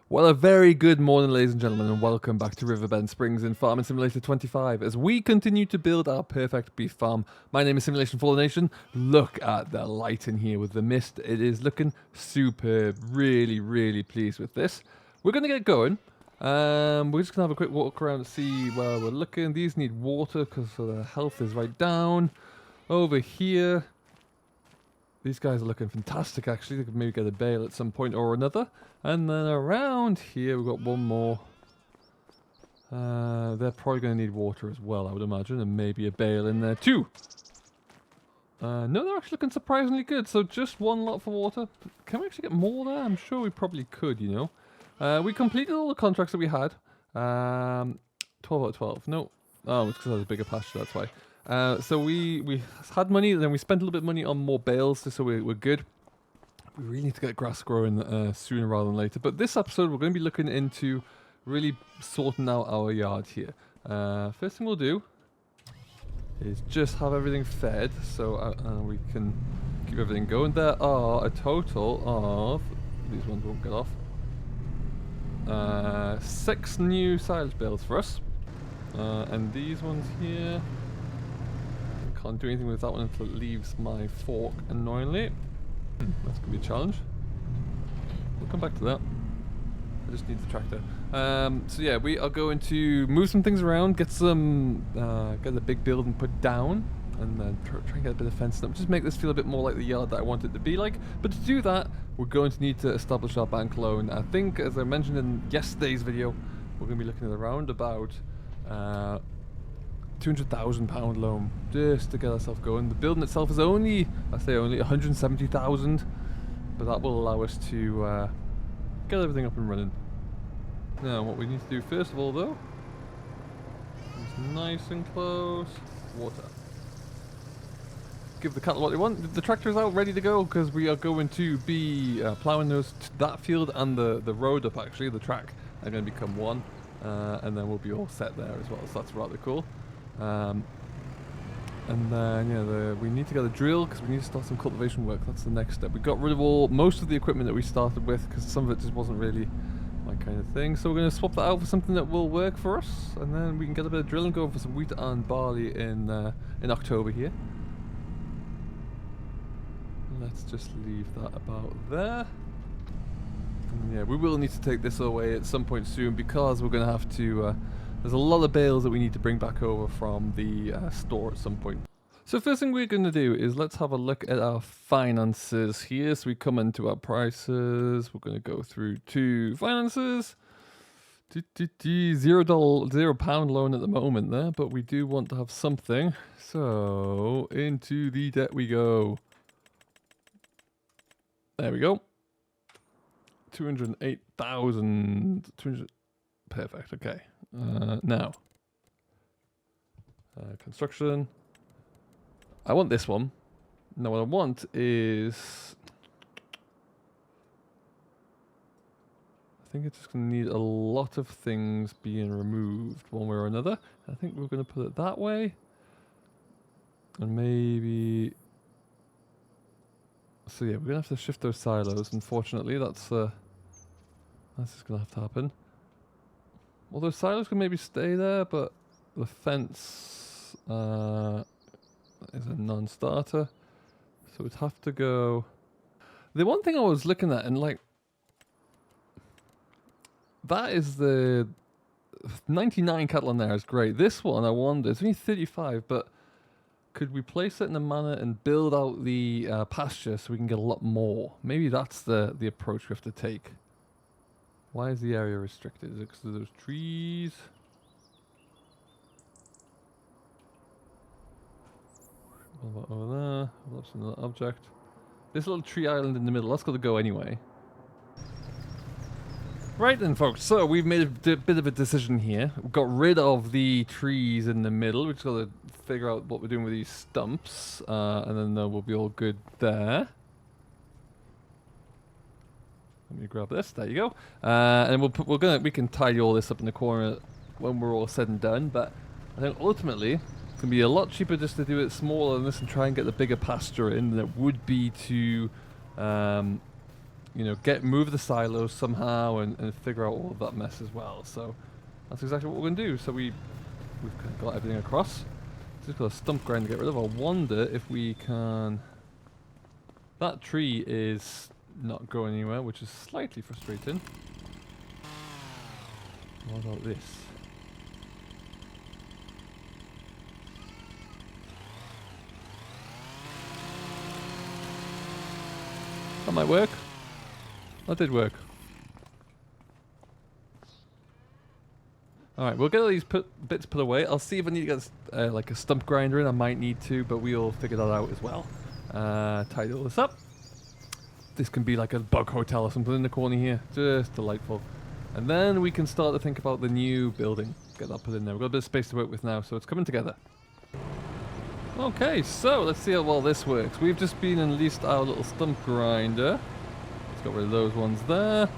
Well, a very good morning, ladies and gentlemen, and welcome back to Riverbend Springs in Farming Simulator 25 as we continue to build our perfect beef farm. My name is Simulation for the Nation. Look at the light in here with the mist. It is looking superb. Really pleased with this. We're going to get going. We're just going to have a quick walk around to see where we're looking. These need water because the health is right down. Over here, these guys are looking fantastic, actually. They could maybe get a bale at some point or another. And then around here, we've got one more. They're probably going to need water as well, I would imagine. And maybe a bale in there too. No, they're actually looking surprisingly good. So just one lot for water. Can we actually get more there? I'm sure we probably could, you know. We completed all the contracts that we had. 12 out of 12. No. Oh, it's because I was a bigger pasture, that's why. So we had money, then we spent a little bit of money on more bales just so we're good. We really need to get grass growing sooner rather than later. But this episode, we're going to be looking into really sorting out our yard here. First thing we'll do is just have everything fed so we can keep everything going. There are a total of, these ones won't get off, 6 new silage bales for us. And these ones here, I can't do anything with that one until it leaves my fork, annoyingly. That's going to be a challenge. We'll come back to that. I just need the tractor. So yeah, we are going to move some things around, get the big building put down, and then try and get a bit of fencing up. Just make this feel a bit more like the yard that I want it to be like. But to do that, we're going to need to establish our bank loan. I think, as I mentioned in yesterday's video, we're going to be looking at around about £200,000 loan just to get ourselves going. The building itself is only 170,000, but that will allow us to get everything up and running. Now, what we need to do first of all, though, is nice and close water. Give the cattle what they want. The tractor is out ready to go because we are going to be ploughing that field and the road up. Actually, the track are going to become one, and then we'll be all set there as well. So that's rather cool. And then yeah, we need to get a drill because we need to start some cultivation work. That's the next step. We got rid of most of the equipment that we started with because some of it just wasn't really my kind of thing. So we're going to swap that out for something that will work for us, and then we can get a bit of drilling going for some wheat and barley in October here. Let's just leave that about there. And yeah, we will need to take this away at some point soon because we're going to have to. There's a lot of bales that we need to bring back over from the store at some point. So first thing we're going to do is let's have a look at our finances here. So we come into our prices. We're going to go through to finances. £0 loan at the moment there, but we do want to have something. So into the debt we go. There we go. 208,000. Perfect. Okay. Now, construction. I want this one. Now what I want is, I think it's just going to need a lot of things being removed one way or another. I think we're going to put it that way. And maybe, so yeah, we're going to have to shift those silos. Unfortunately, that's just going to have to happen. Although silos can maybe stay there, but the fence is a non-starter. So we'd have to go. The one thing I was looking at, and like, that is the 99 cattle in there is great. This one, I wonder, it's only 35, but could we place it in a manner and build out the pasture so we can get a lot more? Maybe that's the approach we have to take. Why is the area restricted? Is it because of those trees? What about over there? That's another object. This little tree island in the middle, that's got to go anyway. Right then, folks, so we've made a bit of a decision here. We've got rid of the trees in the middle. We've just got to figure out what we're doing with these stumps, and then we'll be all good there. Let me grab this. There you go. And we can tidy all this up in the corner when we're all said and done. But I think ultimately it's gonna be a lot cheaper just to do it smaller than this and try and get the bigger pasture in than it would be to you know, move the silos somehow and figure out all of that mess as well. So that's exactly what we're going to do. So we've kind of got everything across. Just got a stump grind to get rid of. I wonder if we can... That tree is not going anywhere, which is slightly frustrating. What about this? That might work. That did work. Alright, we'll get all these bits put away. I'll see if I need to get like a stump grinder in. I might need to, but we'll figure that out as well. Tidy all this up. This can be like a bug hotel or something in the corner here. Just delightful. And then we can start to think about the new building. Get that put in there. We've got a bit of space to work with now, so it's coming together. Okay, so let's see how well this works. We've just been and released our little stump grinder. Let's get rid of those ones there.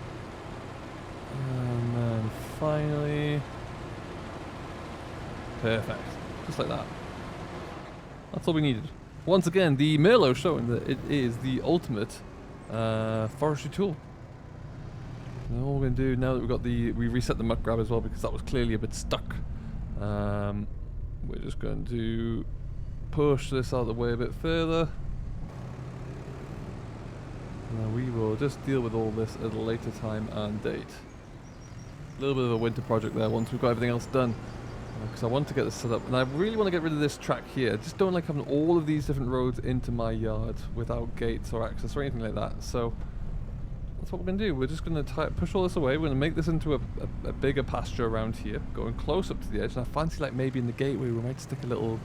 And then finally... Perfect. Just like that. That's all we needed. Once again, the Merlot showing that it is the ultimate forestry tool. And all we're going to do now that we've got we reset the muck grab as well because that was clearly a bit stuck. We're just going to push this out of the way a bit further. Now we will just deal with all this at a later time and date. A little bit of a winter project there once we've got everything else done. Because I want to get this set up, and I really want to get rid of this track here. I just don't like having all of these different roads into my yard without gates or access or anything like that. So that's what we're going to do. We're just going to push all this away. We're going to make this into a bigger pasture around here, going close up to the edge. And I fancy like maybe in the gateway we might stick one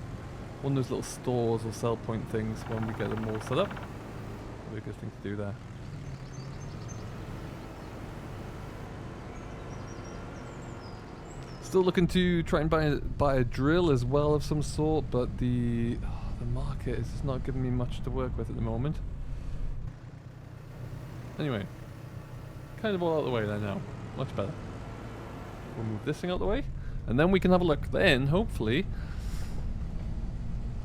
of those little stores or sell point things when we get them all set up. That'd be a good thing to do there. Still looking to try and buy a drill as well of some sort, but the market is just not giving me much to work with at the moment. Anyway, kind of all out of the way there now. Much better. We'll move this thing out of the way, and then we can have a look. Then, hopefully,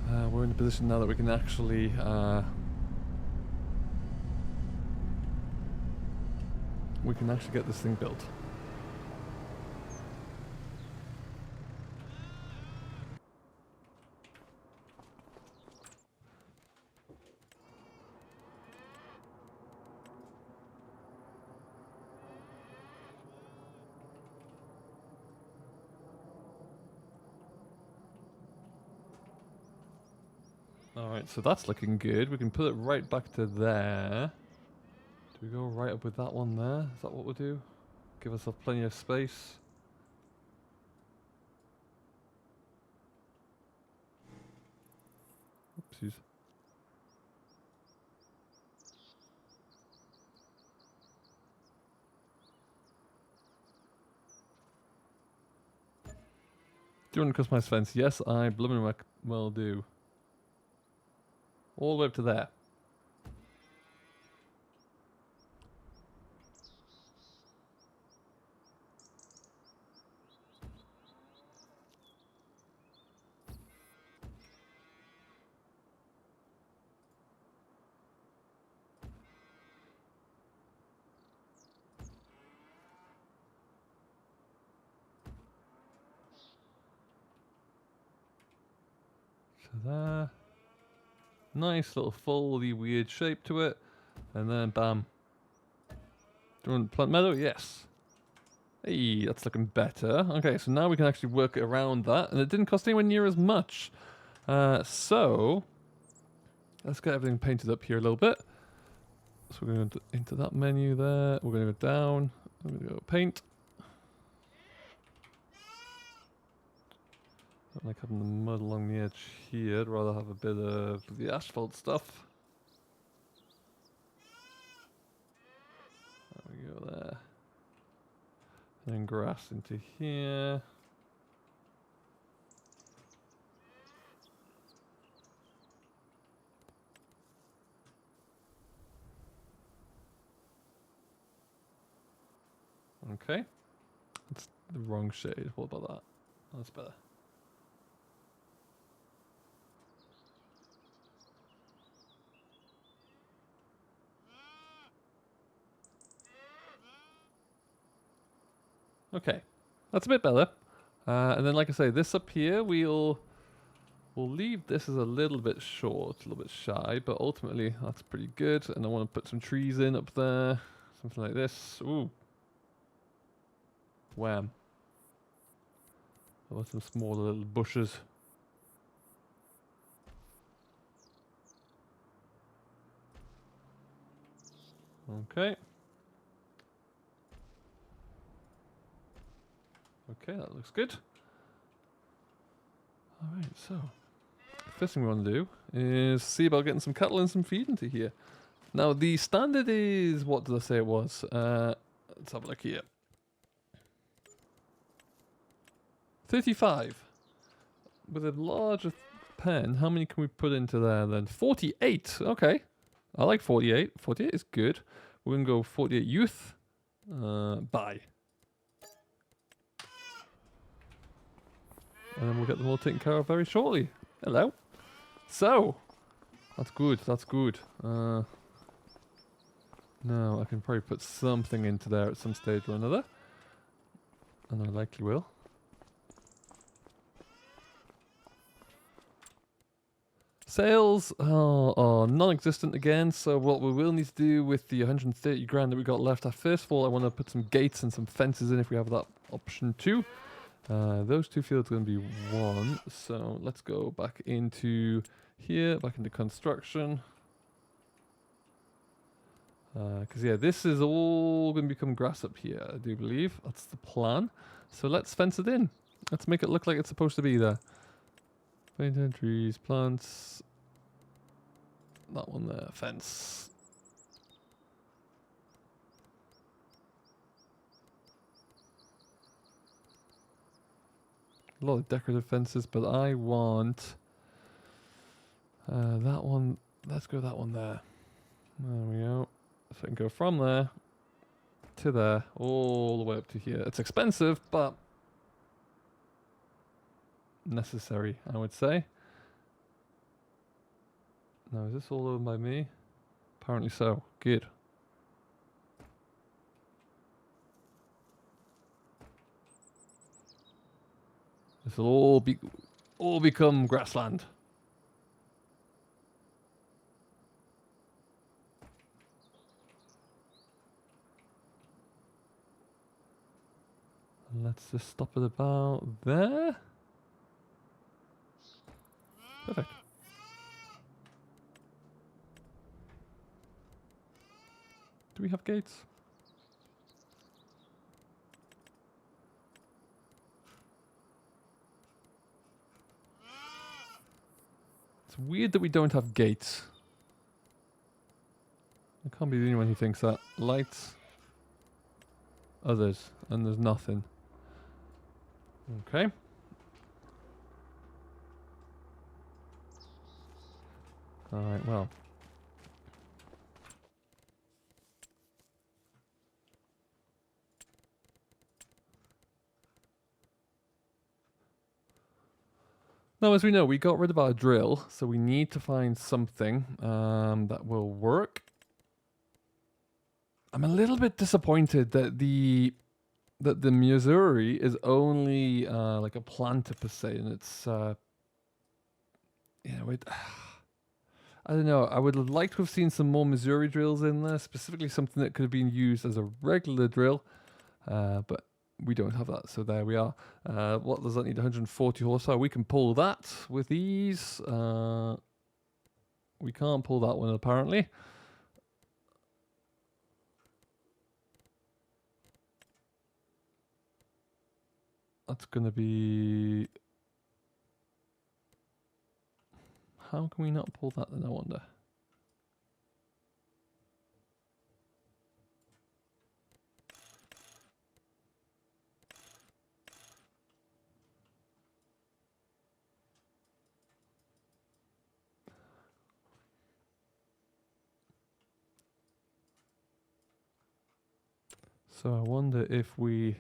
we're in a position now that we can actually get this thing built. Alright, so that's looking good. We can put it right back to there. Do we go right up with that one there? Is that what we'll do? Give ourselves plenty of space. Oopsies. Do you want to customize fence? Yes, I blooming well do. All the way up to there. So there. Nice little foldy weird shape to it. And then bam. Do you want plant meadow? Yes. Hey, that's looking better. Okay, so now we can actually work around that. And it didn't cost anywhere near as much. So let's get everything painted up here a little bit. So we're going to go into that menu there. We're going to go down. I'm going to go paint. Don't like having the mud along the edge here. I'd rather have a bit of the asphalt stuff. There we go there. And then grass into here. Okay. It's the wrong shade. What about that? That's better. Okay, that's a bit better. And then, like I say, this up here, we'll leave this as a little bit short, a little bit shy, but ultimately that's pretty good. And I want to put some trees in up there, something like this. Ooh, wham! There were some smaller little bushes. Okay. Okay, that looks good. Alright, so the first thing we want to do is see about getting some cattle and some feed into here. Now, the standard is, what did I say it was? Let's have a look here. 35. With a larger pen, how many can we put into there then? 48. Okay. I like 48. 48 is good. We're going to go 48 youth. Buy. And then we'll get them all taken care of very shortly. Hello. So, that's good. That's good. Now, I can probably put something into there at some stage or another. And I likely will. Sales are non-existent again, so what we will need to do with the 130 grand that we got left, first of all, I want to put some gates and some fences in if we have that option too. Those two fields are going to be one, so let's go back into here, back into construction. Because yeah, this is all going to become grass up here, I do believe. That's the plan. So let's fence it in. Let's make it look like it's supposed to be there. Painted trees, plants. That one there, fence. A lot of decorative fences, but I want that one. Let's go that one there. There we go. So I can go from there to there, all the way up to here. It's expensive, but necessary, I would say. Now, is this all owned by me? Apparently so. Good. This will all become grassland. And let's just stop it about there. Perfect. Do we have gates? It's weird that we don't have gates. I can't be the only one who thinks that. Lights. Others. And there's nothing. Okay. Alright, well. Now, as we know, we got rid of our drill, so we need to find something that will work. I'm a little bit disappointed that the Missouri is only like a planter per se, and it's you know, I don't know. I would have liked to have seen some more Missouri drills in there, specifically something that could have been used as a regular drill, but we don't have that, so there we are. What does that need? 140 horsepower. We can pull that with ease. We can't pull that one apparently. That's going to be... How can we not pull that then, I wonder? So I wonder if we...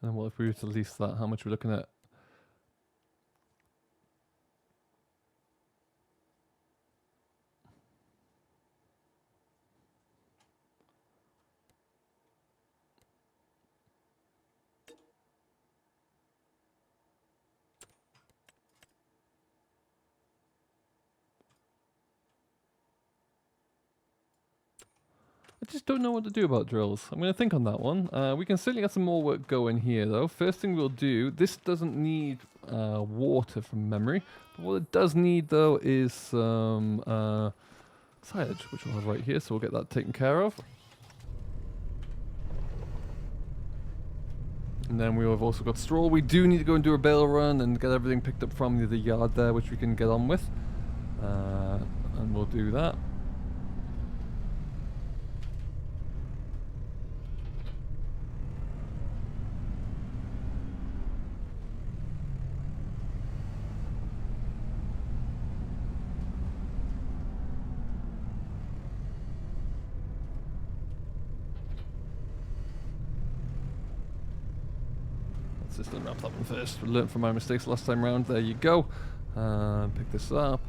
And what if we were to lease that? How much are we looking at? I just don't know what to do about drills. I'm going to think on that one. We can certainly get some more work going here, though. First thing we'll do, this doesn't need water from memory. But what it does need, though, is some silage, which we'll have right here. So we'll get that taken care of. And then we've also got straw. We do need to go and do a bale run and get everything picked up from the yard there, which we can get on with. And we'll do that. Let's just unwrap that one first. We learned from my mistakes last time round. There you go. Pick this up.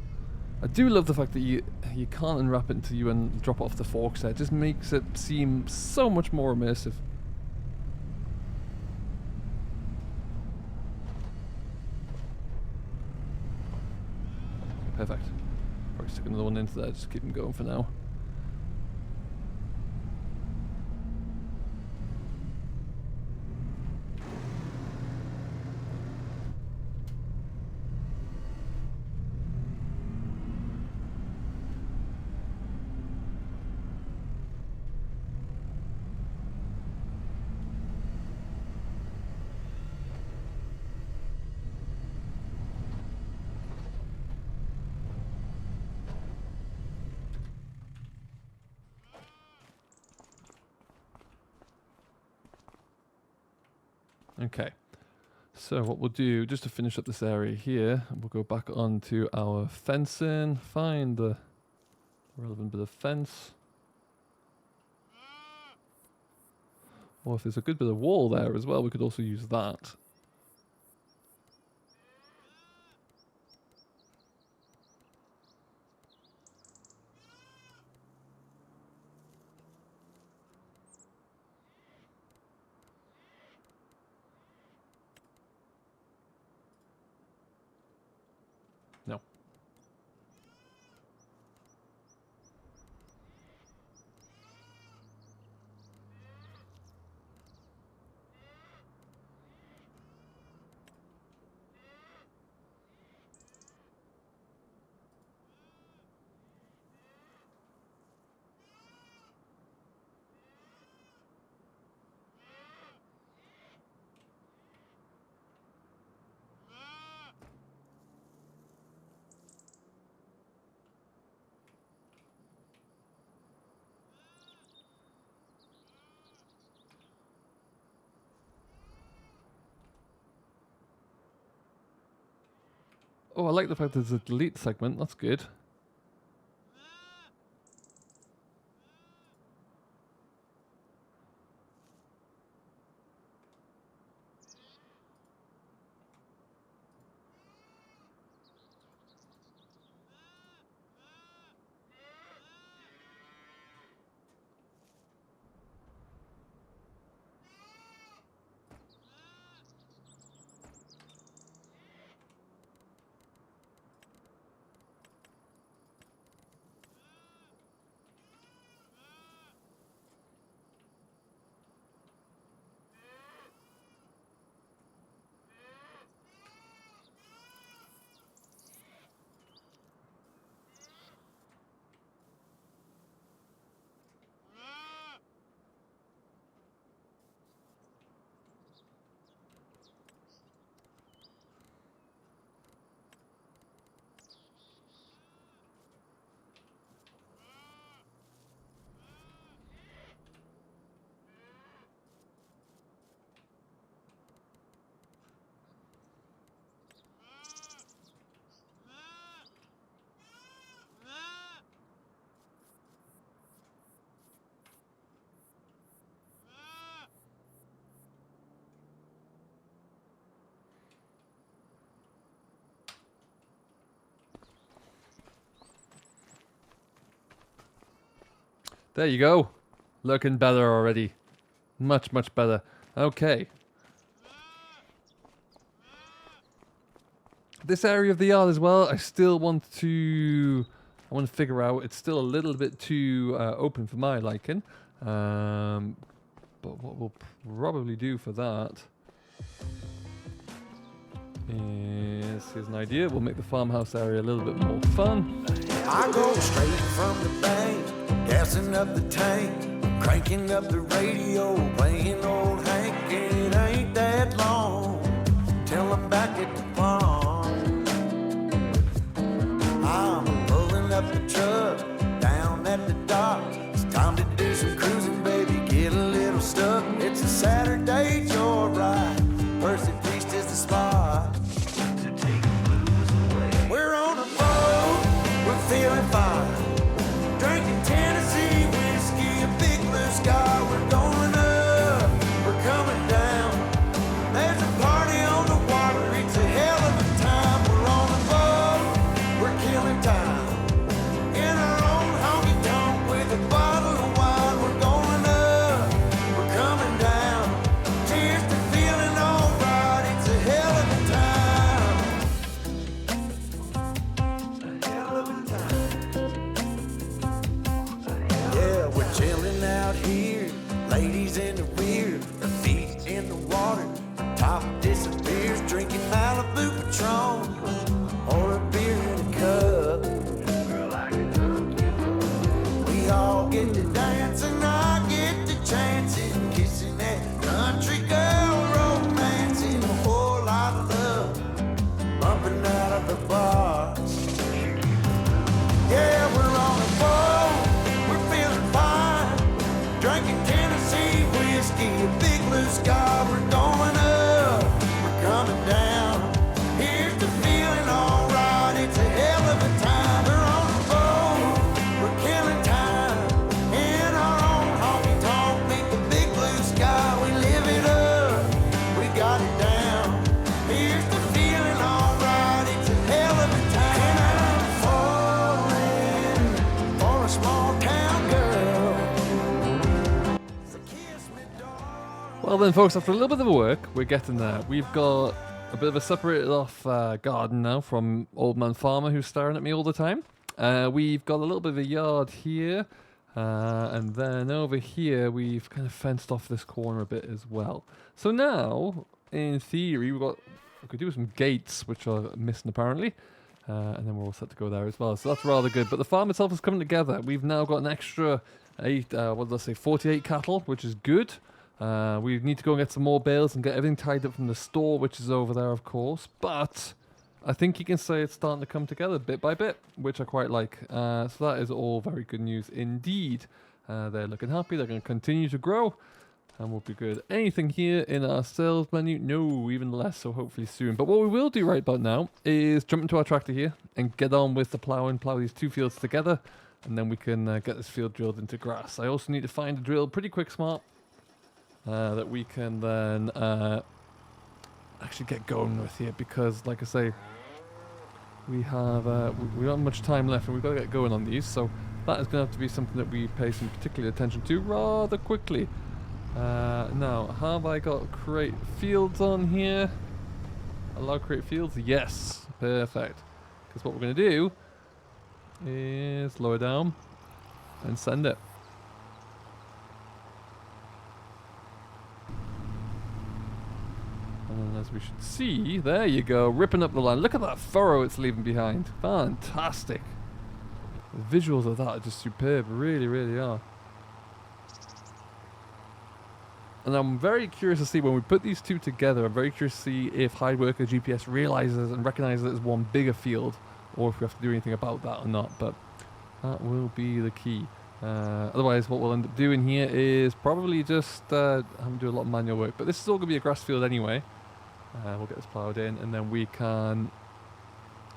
I do love the fact that you can't unwrap it until you drop off the forks there. It just makes it seem so much more immersive. Perfect. Probably stick another one into there, just keep them going for now. Okay, so what we'll do, just to finish up this area here, we'll go back onto our fencing, find the relevant bit of fence. Or if there's a good bit of wall there as well, we could also use that. No. Oh, I like the fact there's a delete segment, that's good. There you go. Looking better already. Much, much better. Okay. This area of the yard as well, I still want to... I want to figure out. It's still a little bit too open for my liking. But what we'll probably do for that is, here's an idea. We'll make the farmhouse area a little bit more fun. I go straight from the bank, gassing up the tank, cranking up the radio, playing old Hank. It ain't that long till I'm back at the farm. I'm pulling up the truck down at the dock. It's time to do some cruising, baby, get a little stuck. It's a Saturday joyride, Percy Feast is the spot. To take the blues away. We're on a boat, we're feeling fine. Drinking Tennessee whiskey, a big blue sky. We're going up, we're coming down. There's a party on the water, it's a hell of a time. We're on a boat, we're killing time. In our own honky tonk with a bottle of wine. We're going up, we're coming down. Cheers to feeling alright, it's a hell of a time. A hell of a time. Yeah, we're chilling out here, ladies in the rear, our feet in the water, top disappears, drinking Malibu Patron or a beer in a cup. Girl, I can hook you up. We all get to dance and I get to chancing, kissing that country girl, romancing, a whole lot of love, bumping out of the bar. Yeah, we're on a boat, we're feeling fine, drinking Tennessee whiskey, a big blue sky. We're going up, we're coming down. Here's the feeling alright, it's a hell of a time. We're on a boat, we're killing time. In our own honky tonk, meet the big blue sky. We live it up, we got it down. Here's the feeling alright, it's a hell of a time. And I'm falling for a small town girl. So kiss me, darling. Well then, folks, after a little bit of work, we're getting there. We've got a bit of a separated off garden now from Old Man Farmer, who's staring at me all the time. We've got a little bit of a yard here, and then over here we've kind of fenced off this corner a bit as well. So now, in theory, we could do some gates, which are missing apparently, and then we're all set to go there as well. So that's rather good. But the farm itself is coming together. We've now got an extra 48 cattle, which is good. We need to go and get some more bales and get everything tied up from the store, which is over there, of course. But I think you can say it's starting to come together bit by bit, which I quite like. So that is all very good news indeed. They're looking happy. They're going to continue to grow, and we'll be good. Anything here in our sales menu? No, even less, so hopefully soon. But what we will do right about now is jump into our tractor here and get on with the ploughing, plough these two fields together, and then we can get this field drilled into grass. I also need to find a drill pretty quick smart that we can then actually get going with here, because like I say, we have we don't have much time left and we've got to get going on these, so that is going to have to be something that we pay some particular attention to rather quickly. Now, have I got create fields on here? Allow create fields? Yes, perfect. Because what we're going to do is lower down and send it. And as we should see, there you go, ripping up the line. Look at that furrow it's leaving behind. Fantastic. The visuals of that are just superb, really, really are. And I'm very curious to see when we put these two together, I'm very curious to see if Hideworker GPS realizes and recognizes it as one bigger field, or if we have to do anything about that or not, but that will be the key. Otherwise, what we'll end up doing here is probably just having to do a lot of manual work, but this is all going to be a grass field anyway. We'll get this ploughed in, and then we can...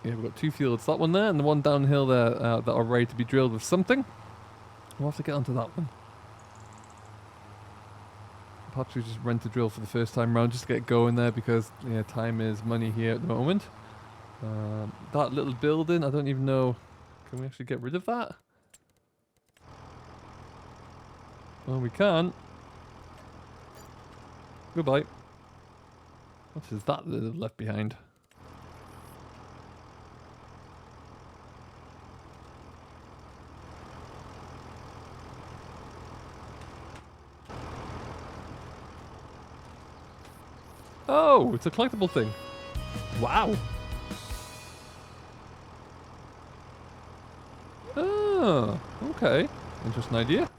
Yeah, we've got two fields, that one there, and the one downhill there that are ready to be drilled with something. We'll have to get onto that one. Perhaps we just rent a drill for the first time round just to get going there, because yeah, time is money here at the moment. That little building, I don't even know... Can we actually get rid of that? Well, we can. Goodbye. What is that they've left behind? Oh, it's a collectible thing. Wow. Oh, okay. Interesting idea.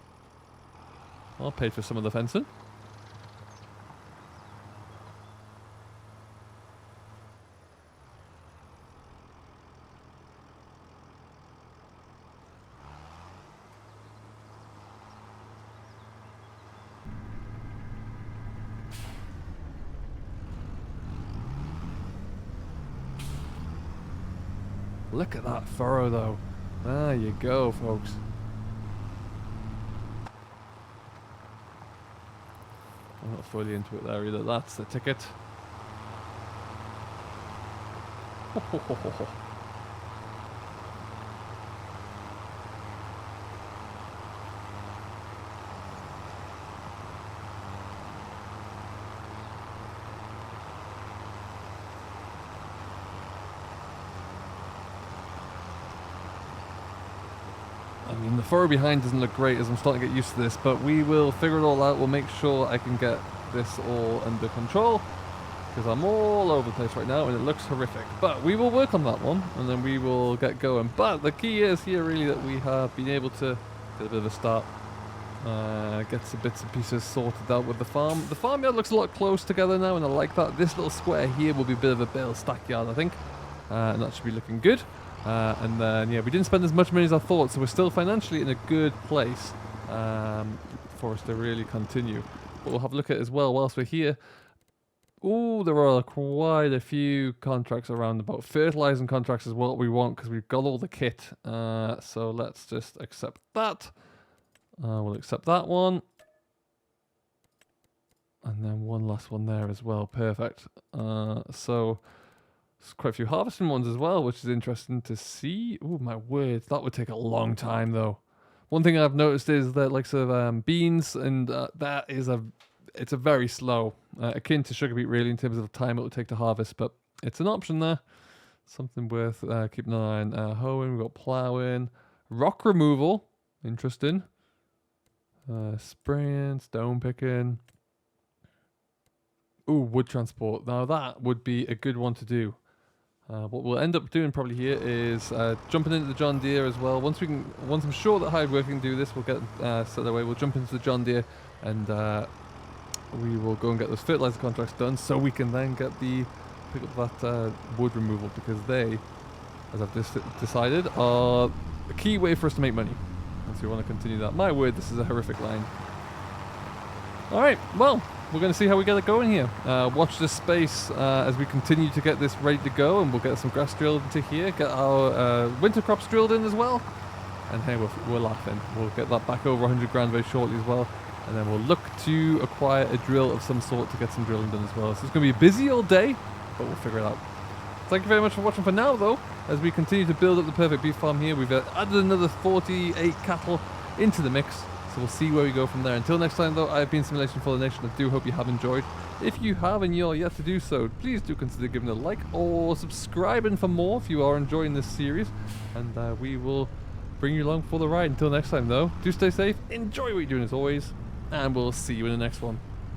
I'll pay for some of the fencing. Look at that furrow though. There you go, folks. I'm not fully into it there either. That's the ticket. Ho, ho, ho, ho, ho. I mean, the furrow behind doesn't look great as I'm starting to get used to this, but we will figure it all out. We'll make sure I can get this all under control, because I'm all over the place right now and it looks horrific. But we will work on that one and then we will get going. But the key is here really that we have been able to get a bit of a start, get some bits and pieces sorted out with the farm. The farmyard looks a lot close together now and I like that. This little square here will be a bit of a Bale stackyard, I think, and that should be looking good. And then, yeah, we didn't spend as much money as I thought, so we're still financially in a good place for us to really continue. But we'll have a look at it as well whilst we're here. Ooh, there are quite a few contracts around about. Fertilizing contracts is what we want because we've got all the kit. So let's just accept that. We'll accept that one. And then one last one there as well. Perfect. So... there's quite a few harvesting ones as well, which is interesting to see. Oh my word, that would take a long time though. One thing I've noticed is that likes of beans, and that is it's a very slow, akin to sugar beet really in terms of the time it will take to harvest, but it's an option there. Something worth keeping an eye on. Hoeing, we've got plowing, rock removal, interesting. Spraying, stone picking. Ooh, wood transport. Now that would be a good one to do. What we'll end up doing probably here is jumping into the John Deere as well. Once I'm sure that Hidework can do this, we'll get set away. We'll jump into the John Deere and we will go and get those fertilizer contracts done, so we can then pick up that wood removal, because they, as I've just decided, are a key way for us to make money. And so we want to continue that. My word, this is a horrific line. All right, well. We're going to see how we get it going here. Watch this space as we continue to get this ready to go, and we'll get some grass drilled into here, get our winter crops drilled in as well. And hey, we're laughing. We'll get that back over 100 grand very shortly as well. And then we'll look to acquire a drill of some sort to get some drilling done as well. So it's going to be a busy old day, but we'll figure it out. Thank you very much for watching for now though. As we continue to build up the perfect beef farm here, we've added another 48 cattle into the mix. So we'll see where we go from there. Until next time though, I've been Simulation for the Nation. I do hope you have enjoyed. If you have and you're yet to do so, please do consider giving a like or subscribing for more if you are enjoying this series. And we will bring you along for the ride. Until next time though, do stay safe, enjoy what you're doing as always, and we'll see you in the next one.